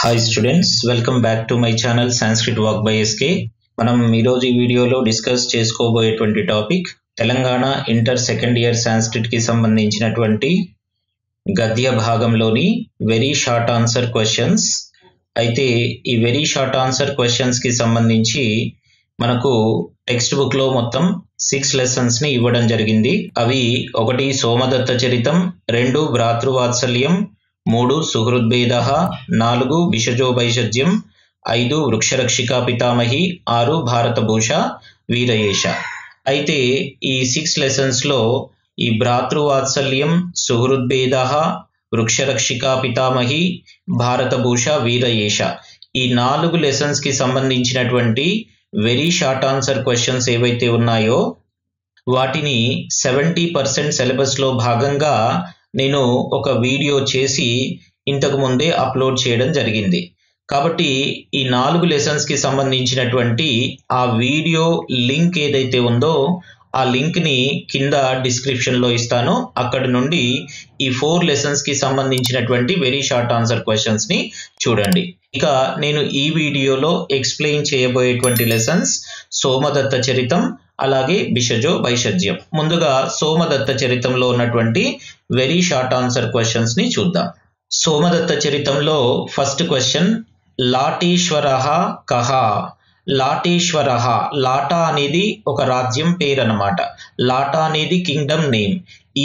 Hi students, welcome back to my channel Sanskrit Vak by SK. మనం ఈరోజు ఈ వీడియోలో డిస్కస్ చేసుకోబోయేటువంటి topic Telangana inter second year సాంస్క్రిట్కి సంబంధించినటువంటి గద్య భాగంలోని వెరీ షార్ట్ ఆన్సర్ క్వశ్చన్స్. అయితే ఈ వెరీ షార్ట్ ఆన్సర్ క్వశ్చన్స్కి సంబంధించి మనకు టెక్స్ట్ బుక్లో మొత్తం 6 లెసన్స్ని ఇవ్వడం జరిగింది. అవి 1 సోమదత్త చరితం, 2 భ్రాతృవాత్సల్యం, 3 సుహృద్భేదః, 4 భిషజో వైషజ్యం, 5 వృక్షరక్షికా పితామహి, 6 భారతభూష వీరయేష. అయితే ఈ 6 లెసన్స్లో ఈ భ్రాతృవాత్సల్యం, సుహృద్భేదః, వృక్షరక్షికా పితామహి, భారతభూష వీరయేష ఈ 4 లెసన్స్కి సంబంధించినటువంటి వెరీ షార్ట్ ఆన్సర్ క్వశ్చన్స్ ఏవైతే ఉన్నాయో వాటిని 70% సిలబస్లో భాగంగా నేను ఒక వీడియో చేసి ఇంతకు ముందే అప్లోడ్ చేయడం జరిగింది. కాబట్టి ఈ 4 లెసన్స్కి సంబంధించినటువంటి ఆ వీడియో లింక్ ఏదైతే ఉందో ఆ లింక్ని కింద డిస్క్రిప్షన్లో ఇస్తాను. అక్కడి నుండి ఈ 4 లెసన్స్కి సంబంధించినటువంటి వెరీ షార్ట్ ఆన్సర్ క్వశ్చన్స్ని చూడండి. ఇక నేను ఈ వీడియోలో ఎక్స్ప్లెయిన్ చేయబోయేటువంటి లెసన్స్ సోమదత్త చరితం అలాగే భిషజో వైషజ్యం. ముందుగా సోమదత్త చరితంలో ఉన్నటువంటి వెరీ షార్ట్ ఆన్సర్ క్వశ్చన్స్ని చూద్దాం. Somadatta చరితంలో first question, లాటేశ్వరః కః? లాటేశ్వరః, లాటా అనేది ఒక రాజ్యం పేరు అన్నమాట. లాటా అనేది కింగ్డమ్ నేమ్.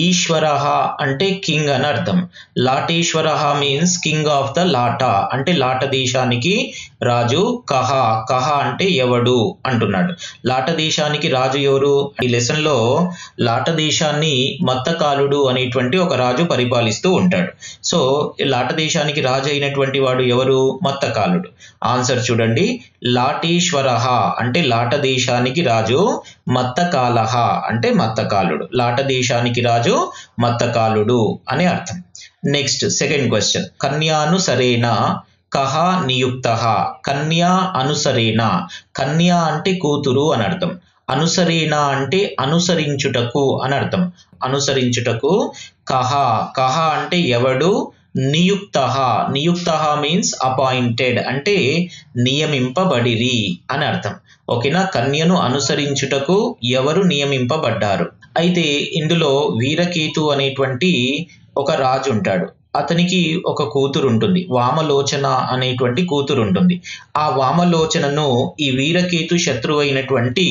ఈశ్వరః అంటే కింగ్ అని అర్థం. లాటేశ్వరః మీన్స్ కింగ్ ఆఫ్ ద లాటా, అంటే లాట దేశానికి రాజు. కహ, కహ అంటే ఎవడు అంటున్నాడు. లాట దేశానికి రాజు ఎవరు? ఈ లెసన్లో లాట దేశాన్ని మత్తకాలుడు అనేటువంటి ఒక రాజు పరిపాలిస్తూ ఉంటాడు. సో లాట దేశానికి రాజు అయినటువంటి వాడు ఎవరు? మత్తకాలుడు. ఆన్సర్ చూడండి, లాటేశ్వరః అంటే లాట దేశానికి రాజు, మత్తకాలః అంటే మత్తకాలుడు. లాట దేశానికి రాజు మత్తకాలుడు అనే అర్థం. నెక్స్ట్ సెకండ్ క్వశ్చన్, కన్యానుసరేణ కహ నియుక్తః? కన్యా అనుసరేణ, కన్యా అంటే కూతురు అని అర్థం. అనుసరేణ అంటే అనుసరించుటకు అని అర్థం. అనుసరించుటకు కహ, కహ అంటే ఎవడు? నియుక్తః, నియుక్తః మీన్స్ అపాయింటెడ్, అంటే నియమింపబడిరి అని అర్థం. ఓకేనా? కన్యను అనుసరించుటకు ఎవరు నియమింపబడ్డారు? అయితే ఇందులో వీరకేతు అనేటువంటి ఒక రాజు ఉంటాడు. అతనికి ఒక కూతురు ఉంటుంది, వామలోచన అనేటువంటి కూతురు ఉంటుంది. ఆ వామలోచనను ఈ వీరకేతు శత్రువు అయినటువంటి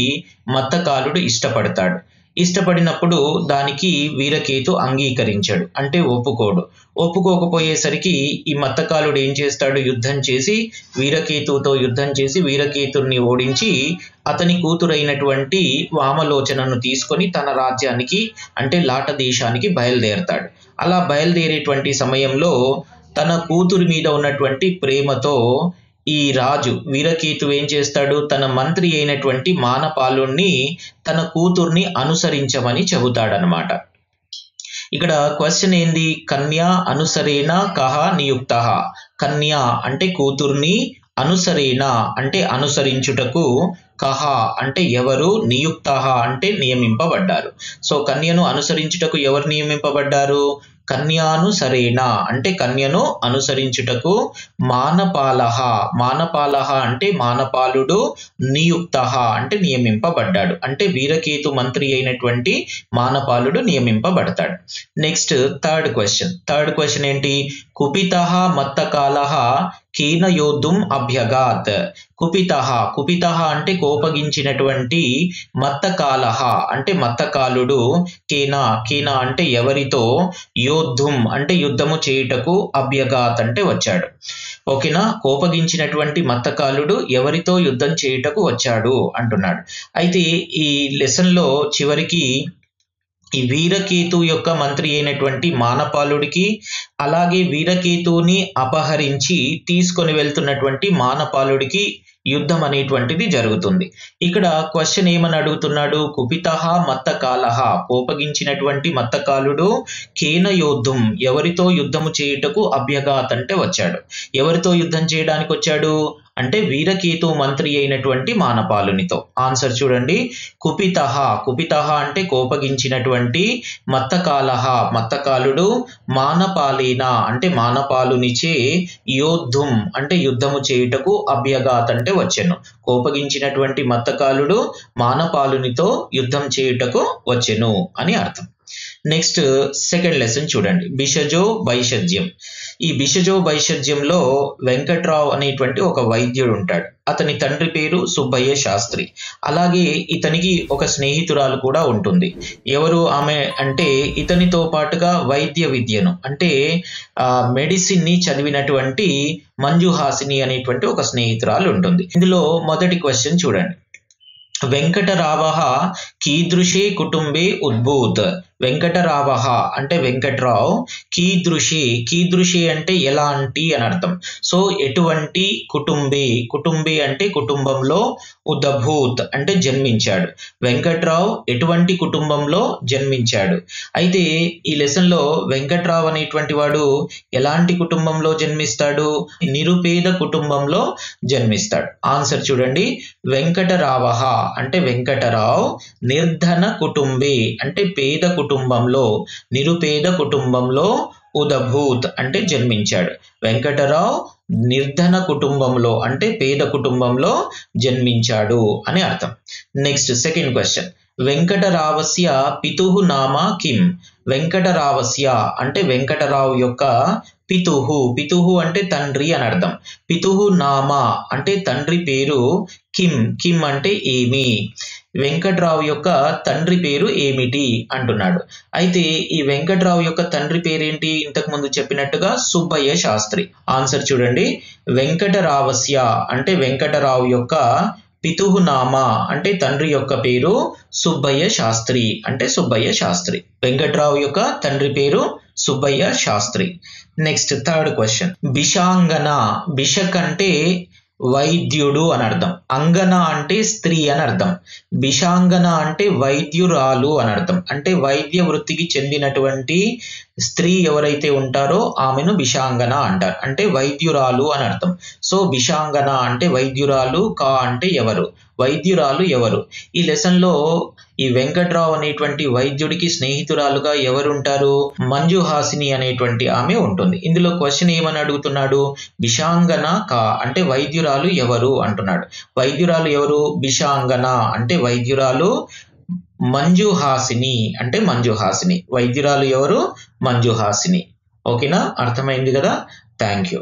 మత్తకాలుడు ఇష్టపడతాడు. ఇష్టపడినప్పుడు దానికి వీరకేతు అంగీకరించాడు, అంటే ఒప్పుకోడు. ఒప్పుకోకపోయేసరికి ఈ మత్తకాలుడు ఏం చేస్తాడు? యుద్ధం చేసి వీరకేతుతో యుద్ధం చేసి వీరకేతుని ఓడించి అతని కూతురైనటువంటి వామలోచనను తీసుకొని తన రాజ్యానికి అంటే లాట దేశానికి బయలుదేరతాడు. అలా బయలుదేరేటువంటి సమయంలో తన కూతురి మీద ఉన్నటువంటి ప్రేమతో ఈ రాజు వీరకేతు ఏం చేస్తాడు? తన మంత్రి అయినటువంటి మానపాలుణ్ణి తన కూతుర్ని అనుసరించమని చెబుతాడనమాట. ఇక్కడ క్వశ్చన్ ఏంది? కన్యా అనుసరేణ కహ నియుక్తః? కన్యా అంటే కూతుర్ని, అనుసరేణ అంటే అనుసరించుటకు, కహ అంటే ఎవరు, నియుక్తః అంటే నియమింపబడ్డారు. సో కన్యను అనుసరించుటకు ఎవరు నియమింపబడ్డారు? కన్యానుసరేణ అంటే కన్యను అనుసరించుటకు మానపాలః, మానపాలః అంటే మానపాలుడు, నియుక్తః అంటే నియమింపబడ్డాడు, అంటే వీరకేతు మంత్రి అయినటువంటి మానపాలుడు నియమింపబడతాడు. నెక్స్ట్ థర్డ్ క్వశ్చన్ ఏంటి? కుపితః మత్తకాలః కేన యోద్ధుం అభ్యగాత్? కుపితః, కుపితః అంటే కోపగించినటువంటి, మత్తకాలః అంటే మత్తకాలుడు, కేన, కేన అంటే ఎవరితో, యోద్ధుం అంటే యుద్ధము చేయుటకు, అభ్యగాత్ అంటే వచ్చాడు. ఓకేనా? కోపగించినటువంటి మత్తకాలుడు ఎవరితో యుద్ధం చేయుటకు వచ్చాడు అంటున్నాడు. అయితే ఈ లెసన్లో చివరికి ఈ వీరకేతు యొక్క మంత్రి అయినటువంటి మానపాలుడికి అలాగే వీరకేతుని అపహరించి తీసుకొని వెళ్తున్నటువంటి మానపాలుడికి యుద్ధం అనేటువంటిది జరుగుతుంది. ఇక్కడ క్వశ్చన్ ఏమని అడుగుతున్నాడు? కుపితః మత్తకాలః కోపగించినటువంటి మత్తకాలుడు, కేన యోద్ధుం ఎవరితో యుద్ధము చేయుటకు, అభ్యగాత్ అంటే వచ్చాడు. ఎవరితో యుద్ధం చేయడానికి వచ్చాడు? అంటే వీరకేతు మంత్రి అయినటువంటి మానపాలునితో. ఆన్సర్ చూడండి, కుపితః. కుపితః అంటే కోపగించినటువంటి, మత్తకాలః మత్తకాలుడు, మానపాలేన అంటే మానపాలునిచే, యోద్ధుం అంటే యుద్ధము చేయుటకు, అభ్యగాత్ అంటే వచ్చెను. కోపగించినటువంటి మత్తకాలుడు మానపాలునితో యుద్ధం చేయుటకు వచ్చెను అని అర్థం. నెక్స్ట్ సెకండ్ లెసన్ చూడండి, భిషజో వైషజ్యం. ఈ భిషజో వైషజ్యంలో వెంకట్రావు అనేటువంటి ఒక వైద్యుడు ఉంటాడు. అతని తండ్రి పేరు సుబ్బయ్య శాస్త్రి. అలాగే ఇతనికి ఒక స్నేహితురాలు కూడా ఉంటుంది. ఎవరు ఆమె అంటే, ఇతనితో పాటుగా వైద్య విద్యను అంటే మెడిసిన్ ని చదివినటువంటి మంజుహాసిని అనేటువంటి ఒక స్నేహితురాలు ఉంటుంది. ఇందులో మొదటి క్వశ్చన్ చూడండి, వెంకటరావః కీదృశే కుటుంబే ఉద్భూత్. వెంకటరావః అంటే వెంకట్రావు, కీదృశి. కీదృశి అంటే ఎలాంటి అని అర్థం. సో ఎటువంటి, కుటుంబే. కుటుంబే అంటే కుటుంబంలో, ఉద్భూత్ అంటే జన్మించాడు. వెంకట్రావు ఎటువంటి కుటుంబంలో జన్మించాడు. అయితే ఈ లెసన్ లో వెంకట్రావు అనేటువంటి వాడు ఎలాంటి కుటుంబంలో జన్మిస్తాడు? నిరుపేద కుటుంబంలో జన్మిస్తాడు. ఆన్సర్ చూడండి, వెంకటరావః అంటే వెంకటరావు, నిర్ధన కుటుంబే అంటే పేద కుటుంబంలో, నిరుపేద కుటుంబంలో, ఉదభూత్ అంటే జన్మించాడు. వెంకటరావు నిర్ధన కుటుంబంలో అంటే పేద కుటుంబంలో జన్మించాడు అని అర్థం. నెక్స్ట్ సెకండ్ క్వశ్చన్, వెంకటరావస్య పితుః నామ కిం. వెంకటరావస్య అంటే వెంకటరావు యొక్క పితుః. పితుః అంటే తండ్రి అని అర్థం. పితుః నామ అంటే తండ్రి పేరు, కిం. కిం అంటే ఏమి. వెంకట్రావు యొక్క తండ్రి పేరు ఏమిటి అంటున్నాడు. అయితే ఈ వెంకట్రావు యొక్క తండ్రి పేరేంటి? ఇంతకు ముందు చెప్పినట్టుగా సుబ్బయ్య శాస్త్రి. ఆన్సర్ చూడండి, వెంకటరావస్య అంటే వెంకటరావు యొక్క పితుః నామ అంటే తండ్రి యొక్క పేరు, సుబ్బయ్య శాస్త్రి అంటే సుబ్బయ్య శాస్త్రి. వెంకట్రావు యొక్క తండ్రి పేరు Subbaiah Shastri. Next third question, బిషాంగన. బిషక్ అంటే వైద్యుడు అని అర్థం. అంగన అంటే స్త్రీ అని అర్థం. బిషాంగన అంటే వైద్యురాలు అని అర్థం. అంటే వైద్య వృత్తికి చెందినటువంటి స్త్రీ ఎవరైతే ఉంటారో ఆమెను బిషాంగన అంటారు. అంటే వైద్యురాలు అని అర్థం. సో బిషాంగన అంటే వైద్యురాలు, కా అంటే ఎవరు, వైద్యురాలు ఎవరు. ఈ లెసన్ లో ఈ వెంకట్రావు అనేటువంటి వైద్యుడికి స్నేహితురాలుగా ఎవరుంటారు? మంజుహాసిని అనేటువంటి ఆమె ఉంటుంది. ఇందులో క్వశ్చన్ ఏమని అడుగుతున్నాడు? బిషాంగన కా అంటే వైద్యురాలు ఎవరు అంటున్నాడు. వైద్యురాలు ఎవరు? బిషాంగన అంటే వైద్యురాలు, మంజుహాసిని అంటే మంజుహాసిని. వైద్యురాలు ఎవరు? మంజుహాసిని. ఓకేనా, అర్థమైంది కదా? Thank you.